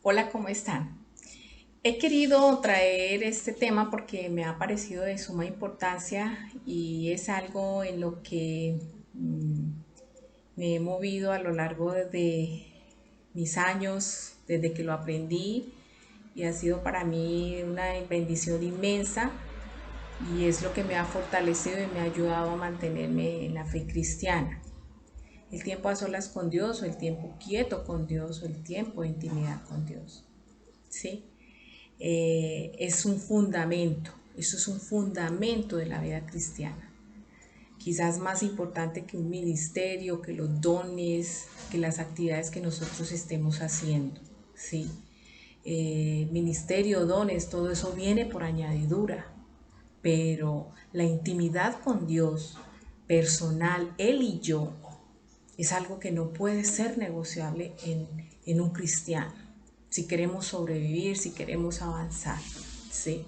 Hola, ¿cómo están? He querido traer este tema porque me ha parecido de suma importancia y es algo en lo que me he movido a lo largo de mis años, desde que lo aprendí, y ha sido para mí una bendición inmensa y es lo que me ha fortalecido y me ha ayudado a mantenerme en la fe cristiana. El tiempo a solas con Dios, o el tiempo quieto con Dios, o el tiempo de intimidad con Dios. ¿Sí? Es un fundamento, eso es un fundamento de la vida cristiana. Quizás más importante que un ministerio, que los dones, que las actividades que nosotros estemos haciendo. ¿Sí? Ministerio, dones, todo eso viene por añadidura, pero la intimidad con Dios, personal, Él y yo, es algo que no puede ser negociable en un cristiano, si queremos sobrevivir, si queremos avanzar. ¿Sí?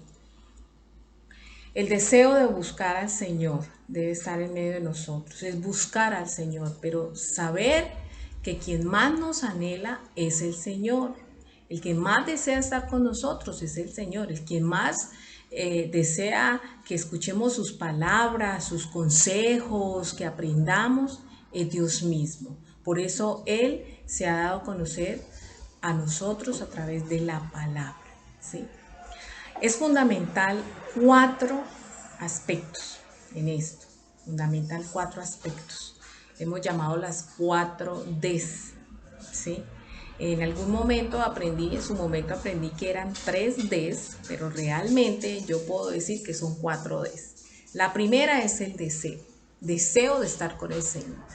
El deseo de buscar al Señor debe estar en medio de nosotros, es buscar al Señor, pero saber que quien más nos anhela es el Señor. El que más desea estar con nosotros es el Señor. El que más desea que escuchemos sus palabras, sus consejos, que aprendamos, es Dios mismo. Por eso Él se ha dado a conocer a nosotros a través de la palabra. ¿Sí? Es fundamental cuatro aspectos en esto. Fundamental cuatro aspectos. Hemos llamado las cuatro Ds. ¿Sí? En algún momento aprendí, en su momento aprendí que eran tres Ds, pero realmente yo puedo decir que son cuatro Ds. La primera es el deseo. Deseo de estar con el Señor.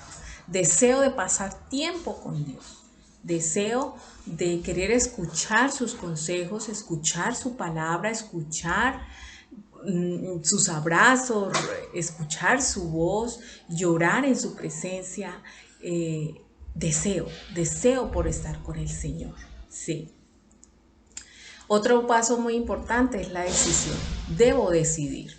Deseo de pasar tiempo con Dios. Deseo de querer escuchar sus consejos, escuchar su palabra, escuchar sus abrazos, escuchar su voz, llorar en su presencia. Deseo por estar con el Señor. Sí. Otro paso muy importante es la decisión. Debo decidir.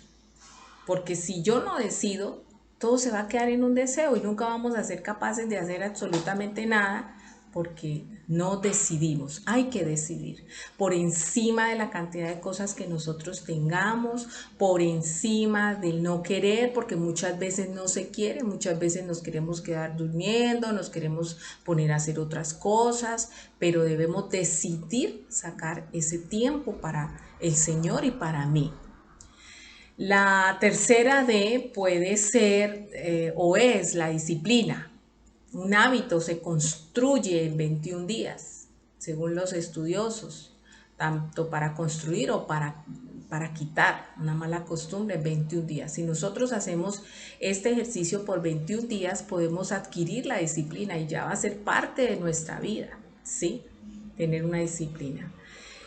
Porque si yo no decido, todo se va a quedar en un deseo y nunca vamos a ser capaces de hacer absolutamente nada porque no decidimos. Hay que decidir por encima de la cantidad de cosas que nosotros tengamos, por encima del no querer, porque muchas veces no se quiere, muchas veces nos queremos quedar durmiendo, nos queremos poner a hacer otras cosas, pero debemos decidir sacar ese tiempo para el Señor y para mí. La tercera D puede ser o es la disciplina. Un hábito se construye en 21 días, según los estudiosos, tanto para construir o para quitar una mala costumbre, 21 días. Si nosotros hacemos este ejercicio por 21 días, podemos adquirir la disciplina y ya va a ser parte de nuestra vida, ¿sí? Tener una disciplina.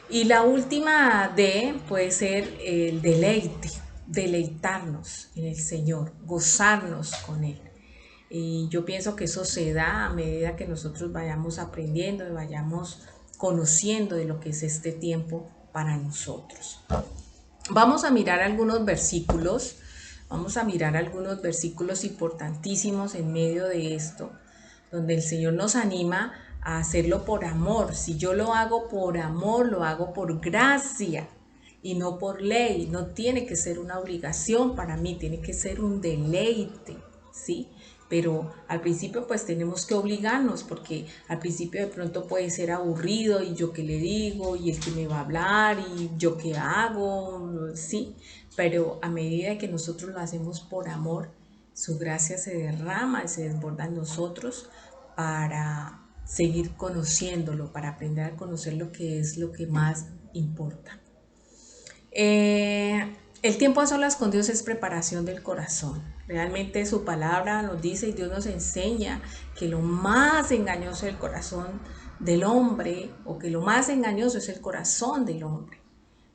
Y la última D puede ser el deleite, deleitarnos en el Señor, gozarnos con Él. Y yo pienso que eso se da a medida que nosotros vayamos aprendiendo y vayamos conociendo de lo que es este tiempo para nosotros. Vamos a mirar algunos versículos, vamos a mirar algunos versículos importantísimos en medio de esto, donde el Señor nos anima a hacerlo por amor. Si yo lo hago por amor, lo hago por gracia y no por ley. No tiene que ser una obligación para mí, tiene que ser un deleite, ¿sí? Pero al principio pues tenemos que obligarnos porque al principio de pronto puede ser aburrido y yo qué le digo y el que me va a hablar y yo qué hago, sí, pero a medida que nosotros lo hacemos por amor, su gracia se derrama y se desborda en nosotros para seguir conociéndolo, para aprender a conocer lo que es lo que más importa. El tiempo a solas con Dios es preparación del corazón. Realmente su palabra nos dice y Dios nos enseña que lo más engañoso del corazón del hombre, o que lo más engañoso es el corazón del hombre.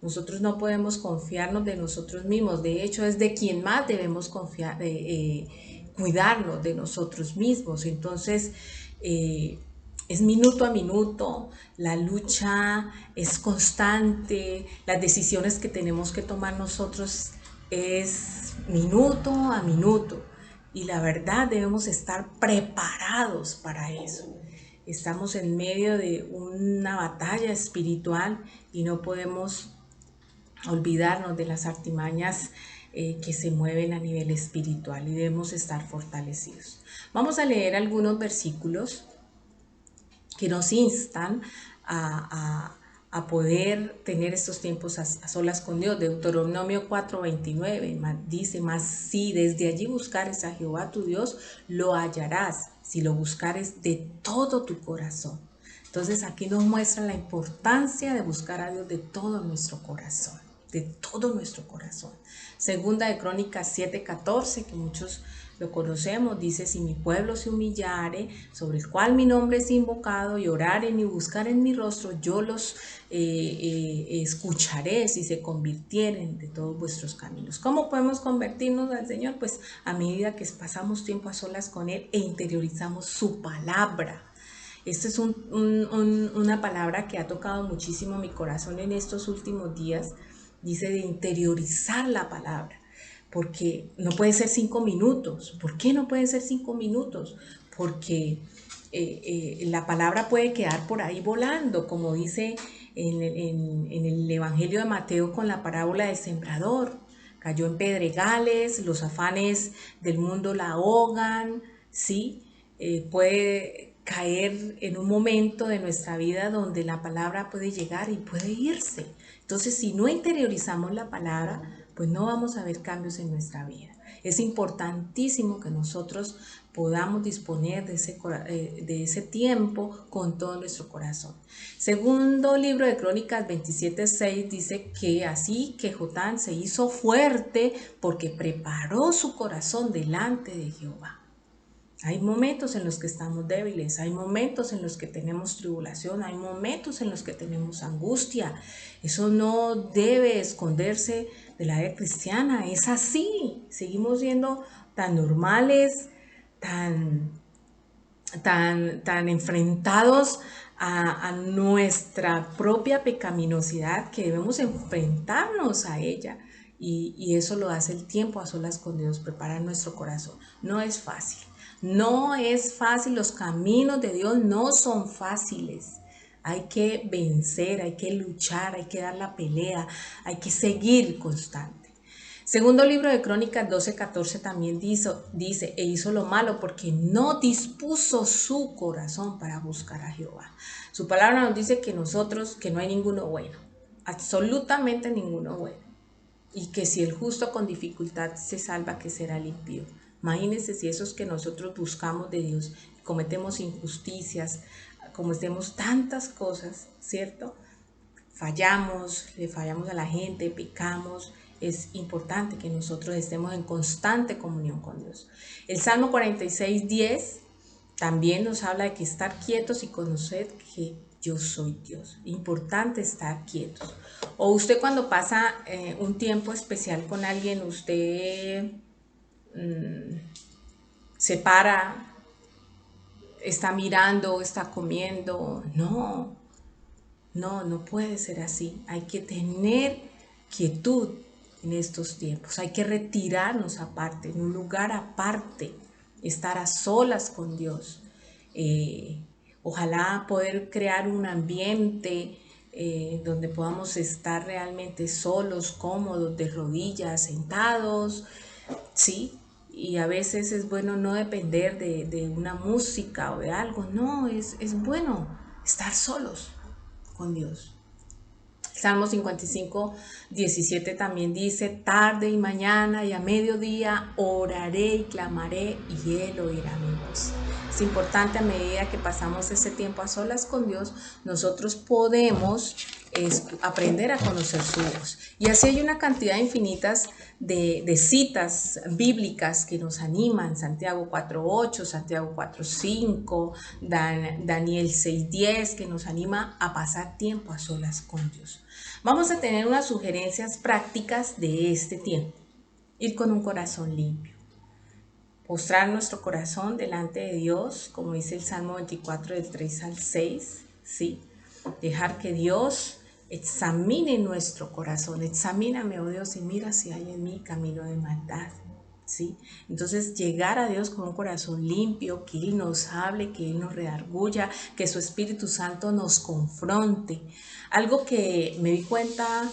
Nosotros no podemos confiarnos de nosotros mismos. De hecho, es de quien más debemos confiar, cuidarnos de nosotros mismos. Entonces, es minuto a minuto, la lucha es constante, las decisiones que tenemos que tomar nosotros es minuto a minuto. Y la verdad debemos estar preparados para eso. estamos en medio de una batalla espiritual y no podemos olvidarnos de las artimañas que se mueven a nivel espiritual y debemos estar fortalecidos. Vamos a leer algunos versículos que nos instan a poder tener estos tiempos a solas con Dios. Deuteronomio 4:29 dice, mas si desde allí buscares a Jehová tu Dios, lo hallarás, si lo buscares de todo tu corazón. Entonces aquí nos muestra la importancia de buscar a Dios de todo nuestro corazón, de todo nuestro corazón. Segunda de Crónicas 7:14, que muchos lo conocemos, dice, si mi pueblo se humillare, sobre el cual mi nombre es invocado, y oraren y buscaren mi rostro, yo los escucharé si se convirtieren de todos vuestros caminos. ¿Cómo podemos convertirnos al Señor? Pues a medida que pasamos tiempo a solas con Él e interiorizamos su palabra. Esta es una palabra que ha tocado muchísimo mi corazón en estos últimos días. Dice de interiorizar la palabra, porque no puede ser 5 minutos. ¿Por qué no puede ser 5 minutos? Porque la palabra puede quedar por ahí volando, como dice en el Evangelio de Mateo con la parábola del sembrador. Cayó en pedregales, los afanes del mundo la ahogan, ¿sí? Puede caer en un momento de nuestra vida donde la palabra puede llegar y puede irse. Entonces, si no interiorizamos la palabra, pues no vamos a ver cambios en nuestra vida. Es importantísimo que nosotros podamos disponer de ese tiempo con todo nuestro corazón. Segundo libro de Crónicas 27:6 dice que así que Jotán se hizo fuerte porque preparó su corazón delante de Jehová. Hay momentos en los que estamos débiles, hay momentos en los que tenemos tribulación, hay momentos en los que tenemos angustia. Eso no debe esconderse de la vida cristiana, es así. Seguimos siendo tan normales, tan enfrentados a nuestra propia pecaminosidad que debemos enfrentarnos a ella. Y eso lo hace el tiempo a solas con Dios, preparar nuestro corazón. No es fácil. No es fácil, los caminos de Dios no son fáciles. Hay que vencer, hay que luchar, hay que dar la pelea, hay que seguir constante. Segundo libro de Crónicas 12:14 también dice, e hizo lo malo porque no dispuso su corazón para buscar a Jehová. Su palabra nos dice que nosotros, que no hay ninguno bueno, absolutamente ninguno bueno. Y que si el justo con dificultad se salva, que será el impío. Imagínense si esos que nosotros buscamos de Dios, cometemos injusticias, cometemos tantas cosas, ¿cierto? Fallamos, le fallamos a la gente, pecamos. Es importante que nosotros estemos en constante comunión con Dios. El Salmo 46:10 también nos habla de que estar quietos y conocer que yo soy Dios. Importante estar quietos. O usted cuando pasa un tiempo especial con alguien, usted se para, está mirando, está comiendo. No puede ser así. Hay que tener quietud en estos tiempos. Hay que retirarnos aparte, en un lugar aparte, estar a solas con Dios. Ojalá poder crear un ambiente donde podamos estar realmente solos, cómodos, de rodillas, sentados, ¿sí? Y a veces es bueno no depender de una música o de algo. No, es bueno estar solos con Dios. Salmo 55:17 también dice, tarde y mañana y a mediodía oraré y clamaré y Él oirá mi voz. Es importante a medida que pasamos ese tiempo a solas con Dios, nosotros podemos aprender a conocer su voz. Y así hay una cantidad infinitas de citas bíblicas que nos animan. Santiago 4:8, Santiago 4:5, Daniel 6:10, que nos anima a pasar tiempo a solas con Dios. Vamos a tener unas sugerencias prácticas de este tiempo. Ir con un corazón limpio. Postrar nuestro corazón delante de Dios, como dice el Salmo 24 del 3 al 6, ¿sí? Dejar que Dios examine nuestro corazón. Examíname, oh Dios, y mira si hay en mí camino de maldad. ¿sí? Entonces, llegar a Dios con un corazón limpio, que Él nos hable, que Él nos redarguya, que su Espíritu Santo nos confronte. Algo que me di cuenta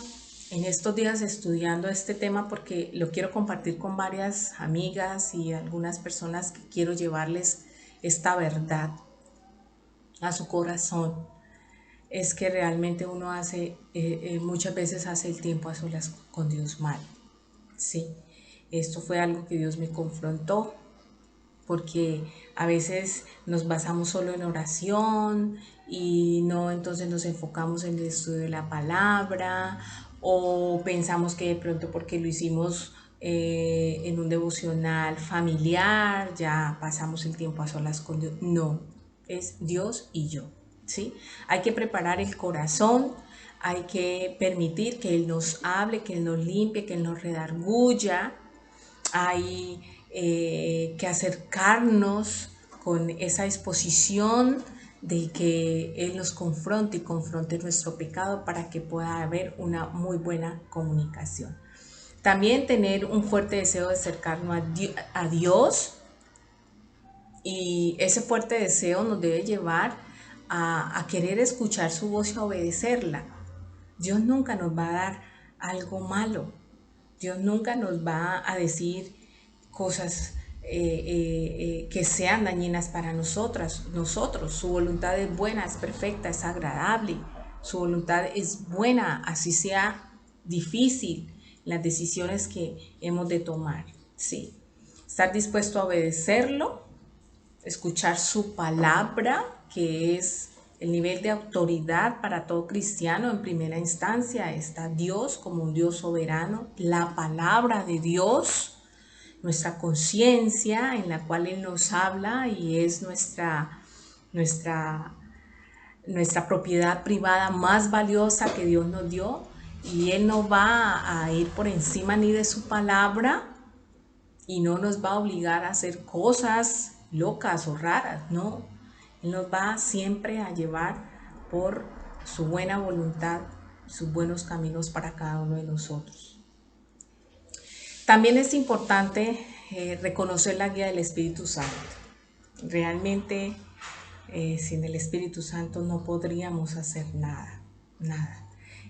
en estos días estudiando este tema, porque lo quiero compartir con varias amigas y algunas personas que quiero llevarles esta verdad a su corazón, es que realmente uno muchas veces hace el tiempo a solas con Dios mal, ¿sí? Esto fue algo que Dios me confrontó, porque a veces nos basamos solo en oración y no, entonces nos enfocamos en el estudio de la palabra, o pensamos que de pronto porque lo hicimos en un devocional familiar ya pasamos el tiempo a solas con Dios. No, es Dios y yo, ¿sí? Hay que preparar el corazón, hay que permitir que Él nos hable, que Él nos limpie, que Él nos redarguya. Hay que acercarnos con esa disposición de que Él nos confronte y confronte nuestro pecado para que pueda haber una muy buena comunicación. También tener un fuerte deseo de acercarnos a Dios, y ese fuerte deseo nos debe llevar a querer escuchar su voz y a obedecerla. Dios nunca nos va a dar algo malo. Dios nunca nos va a decir cosas que sean dañinas para nosotros. Su voluntad es buena, es perfecta, es agradable. Su voluntad es buena, así sea difícil las decisiones que hemos de tomar. Sí. Estar dispuesto a obedecerlo, escuchar su palabra, que es el nivel de autoridad para todo cristiano. En primera instancia está Dios como un Dios soberano, la palabra de Dios, nuestra conciencia en la cual Él nos habla y es nuestra, nuestra propiedad privada más valiosa que Dios nos dio, y Él no va a ir por encima ni de su palabra y no nos va a obligar a hacer cosas locas o raras, no. Él nos va siempre a llevar por su buena voluntad, sus buenos caminos para cada uno de nosotros. También es importante reconocer la guía del Espíritu Santo. Realmente sin el Espíritu Santo no podríamos hacer nada, nada.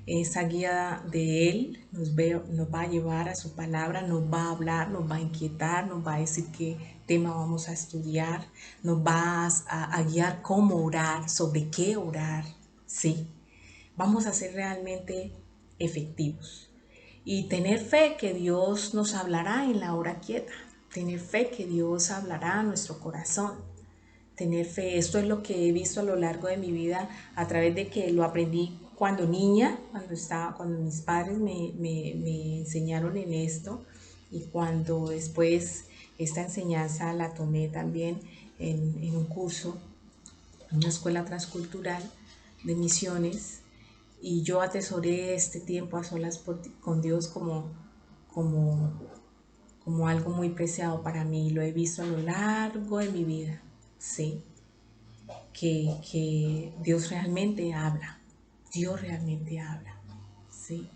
Esa guía de Él nos va a llevar a su palabra, nos va a hablar, nos va a inquietar, nos va a decir qué tema vamos a estudiar, nos va a guiar cómo orar, sobre qué orar, ¿sí? Vamos a ser realmente efectivos y tener fe que Dios nos hablará en la hora quieta, tener fe que Dios hablará a nuestro corazón. Tener fe, esto es lo que he visto a lo largo de mi vida a través de que lo aprendí cuando niña, cuando mis padres me enseñaron en esto, y cuando después esta enseñanza la tomé también en un curso, en una escuela transcultural de misiones, y yo atesoré este tiempo a solas con Dios como, como algo muy preciado para mí. Lo he visto a lo largo de mi vida, ¿sí? Que Dios realmente habla, Dios realmente habla, ¿sí?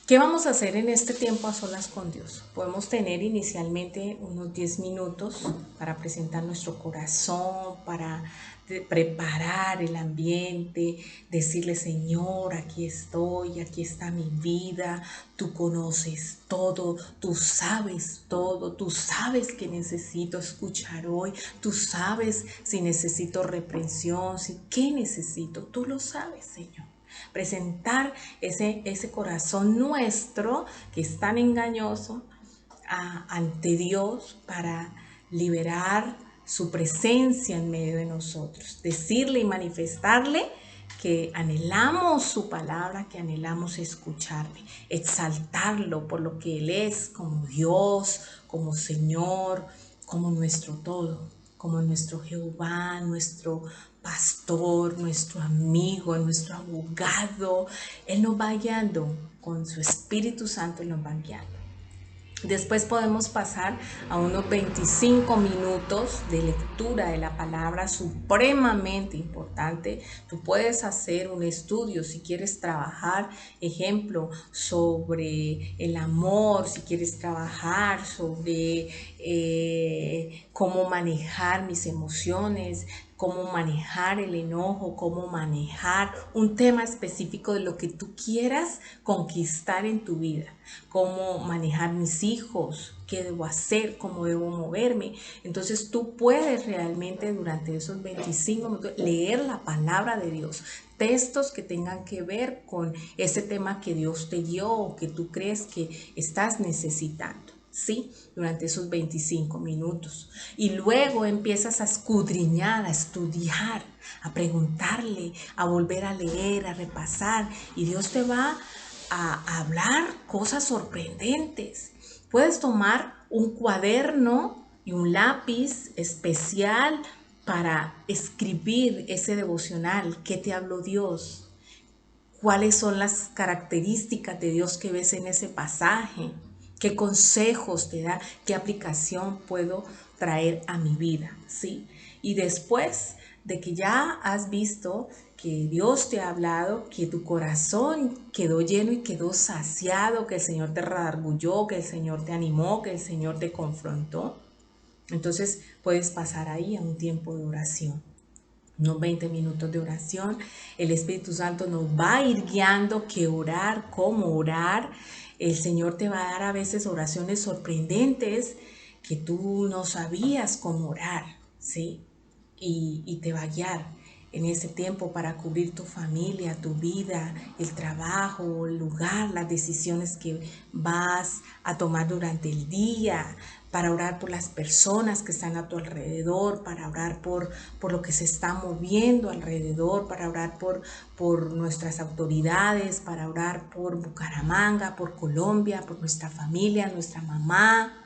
¿Qué vamos a hacer en este tiempo a solas con Dios? Podemos tener inicialmente unos 10 minutos para presentar nuestro corazón, para preparar el ambiente, decirle: Señor, aquí estoy, aquí está mi vida, tú conoces todo, tú sabes que necesito escuchar hoy, tú sabes si necesito reprensión, si qué necesito, tú lo sabes, Señor. Presentar ese corazón nuestro que es tan engañoso ante Dios para liberar su presencia en medio de nosotros. Decirle y manifestarle que anhelamos su palabra, que anhelamos escucharle, exaltarlo por lo que Él es, como Dios, como Señor, como nuestro todo, como nuestro Jehová, nuestro pastor, nuestro amigo, nuestro abogado. Él nos va guiando con su Espíritu Santo, Él nos va guiando. Después podemos pasar a unos 25 minutos de lectura de la palabra, supremamente importante. Tú puedes hacer un estudio si quieres trabajar, ejemplo, sobre el amor, si quieres trabajar sobre cómo manejar mis emociones, cómo manejar el enojo, cómo manejar un tema específico de lo que tú quieras conquistar en tu vida, cómo manejar mis hijos, qué debo hacer, cómo debo moverme. Entonces tú puedes realmente durante esos 25 minutos leer la palabra de Dios, textos que tengan que ver con ese tema que Dios te dio o que tú crees que estás necesitando. ¿Sí? Durante esos 25 minutos. Y luego empiezas a escudriñar, a estudiar, a preguntarle, a volver a leer, a repasar. Y Dios te va a hablar cosas sorprendentes. Puedes tomar un cuaderno y un lápiz especial para escribir ese devocional. ¿Qué te habló Dios? ¿Cuáles son las características de Dios que ves en ese pasaje? ¿Qué consejos te da? ¿Qué aplicación puedo traer a mi vida? ¿Sí? Y después de que ya has visto que Dios te ha hablado, que tu corazón quedó lleno y quedó saciado, que el Señor te redarguyó, que el Señor te animó, que el Señor te confrontó, entonces puedes pasar ahí a un tiempo de oración. Unos 20 minutos de oración. El Espíritu Santo nos va a ir guiando qué orar, cómo orar. El Señor te va a dar a veces oraciones sorprendentes que tú no sabías cómo orar, ¿sí? Y te va a guiar en ese tiempo para cubrir tu familia, tu vida, el trabajo, el lugar, las decisiones que vas a tomar durante el día, para orar por las personas que están a tu alrededor, para orar por lo que se está moviendo alrededor, para orar por nuestras autoridades, para orar por Bucaramanga, por Colombia, por nuestra familia, nuestra mamá,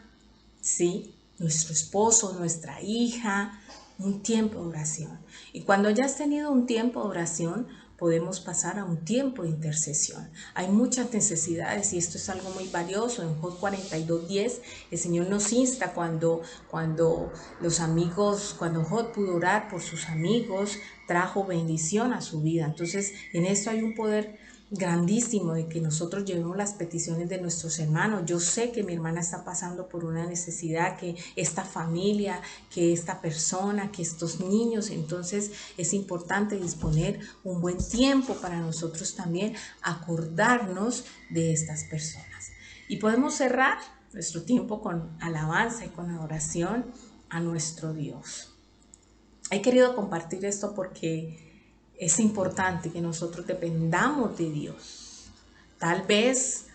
¿sí? Nuestro esposo, nuestra hija, un tiempo de oración. Y cuando ya has tenido un tiempo de oración, podemos pasar a un tiempo de intercesión. Hay muchas necesidades y esto es algo muy valioso. En Job 42:10 el Señor nos insta cuando los amigos, cuando Job pudo orar por sus amigos, trajo bendición a su vida. Entonces, en esto hay un poder grandísimo de que nosotros llevemos las peticiones de nuestros hermanos. Yo sé que mi hermana está pasando por una necesidad, que esta familia, que esta persona, que estos niños, entonces es importante disponer un buen tiempo para nosotros también acordarnos de estas personas. Y podemos cerrar nuestro tiempo con alabanza y con adoración a nuestro Dios. He querido compartir esto porque es importante que nosotros dependamos de Dios. Tal vez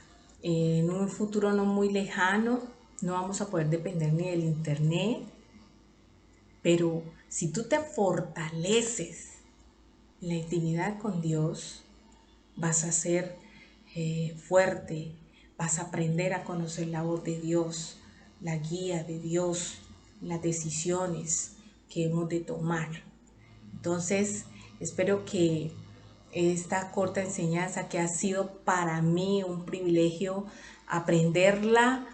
en un futuro no muy lejano no vamos a poder depender ni del internet, pero si tú te fortaleces en la intimidad con Dios, vas a ser fuerte, vas a aprender a conocer la voz de Dios, la guía de Dios, las decisiones que hemos de tomar. Entonces, espero que esta corta enseñanza que ha sido para mí un privilegio aprenderla,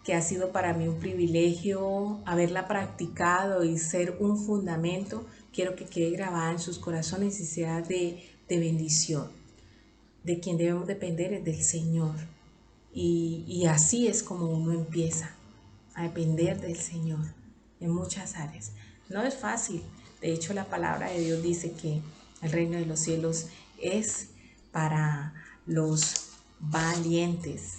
que ha sido para mí un privilegio haberla practicado y ser un fundamento, quiero que quede grabada en sus corazones y sea de bendición. De quien debemos depender es del Señor. Y así es como uno empieza a depender del Señor en muchas áreas. No es fácil. De hecho, la palabra de Dios dice que el reino de los cielos es para los valientes,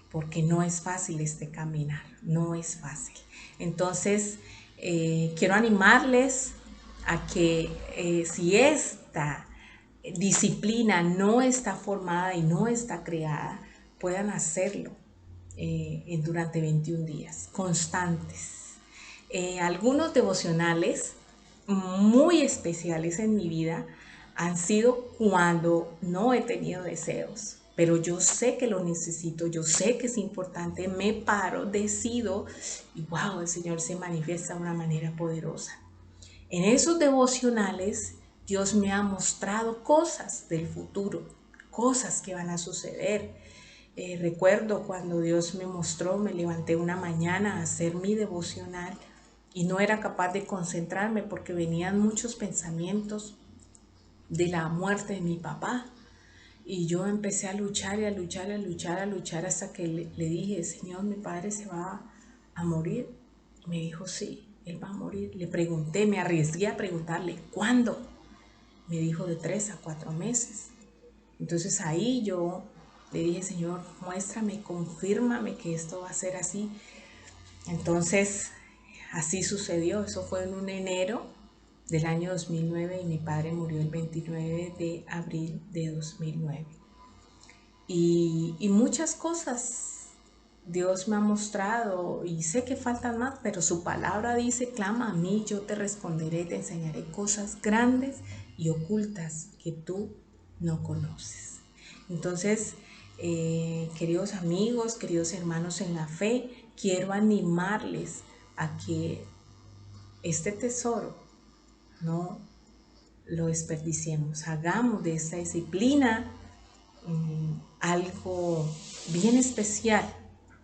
porque no es fácil este caminar, no es fácil. Entonces, quiero animarles a que si esta disciplina no está formada y no está creada, puedan hacerlo durante 21 días, constantes. Algunos devocionales muy especiales en mi vida han sido cuando no he tenido deseos, pero yo sé que lo necesito, yo sé que es importante, me paro, decido y wow, el Señor se manifiesta de una manera poderosa. En esos devocionales Dios me ha mostrado cosas del futuro, cosas que van a suceder. Recuerdo cuando Dios me mostró, me levanté una mañana a hacer mi devocional y no era capaz de concentrarme porque venían muchos pensamientos de la muerte de mi papá. Y yo empecé a luchar y a luchar, a luchar, a luchar hasta que le dije, Señor, mi padre se va a morir. Y me dijo, sí, él va a morir. Le pregunté, me arriesgué a preguntarle, ¿cuándo? Me dijo de 3 a 4 meses. Entonces ahí yo le dije, Señor, muéstrame, confírmame que esto va a ser así. Entonces así sucedió. Eso fue en un enero del año 2009 y mi padre murió el 29 de abril de 2009. Y muchas cosas Dios me ha mostrado y sé que faltan más, pero su palabra dice, clama a mí, yo te responderé, te enseñaré cosas grandes y ocultas que tú no conoces. Entonces, queridos amigos, queridos hermanos en la fe, quiero animarles a que este tesoro no lo desperdiciemos, hagamos de esta disciplina algo bien especial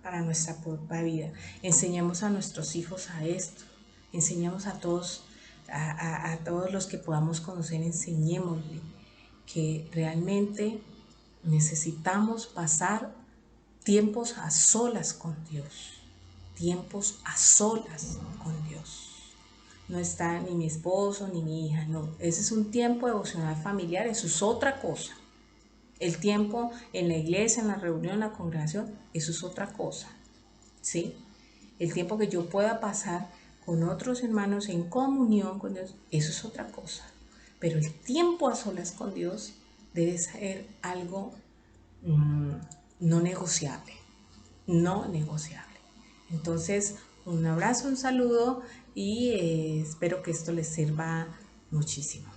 para nuestra propia vida. Enseñemos a nuestros hijos a esto, enseñemos a todos, a todos los que podamos conocer, enseñémosle que realmente necesitamos pasar tiempos a solas con Dios, tiempos a solas con Dios. No está ni mi esposo ni mi hija, no. Ese es un tiempo devocional familiar, eso es otra cosa. El tiempo en la iglesia, en la reunión, en la congregación, eso es otra cosa, ¿sí? El tiempo que yo pueda pasar con otros hermanos en comunión con Dios, eso es otra cosa. Pero el tiempo a solas con Dios debe ser algo no negociable, no negociable. Entonces, un abrazo, un saludo y espero que esto les sirva muchísimo.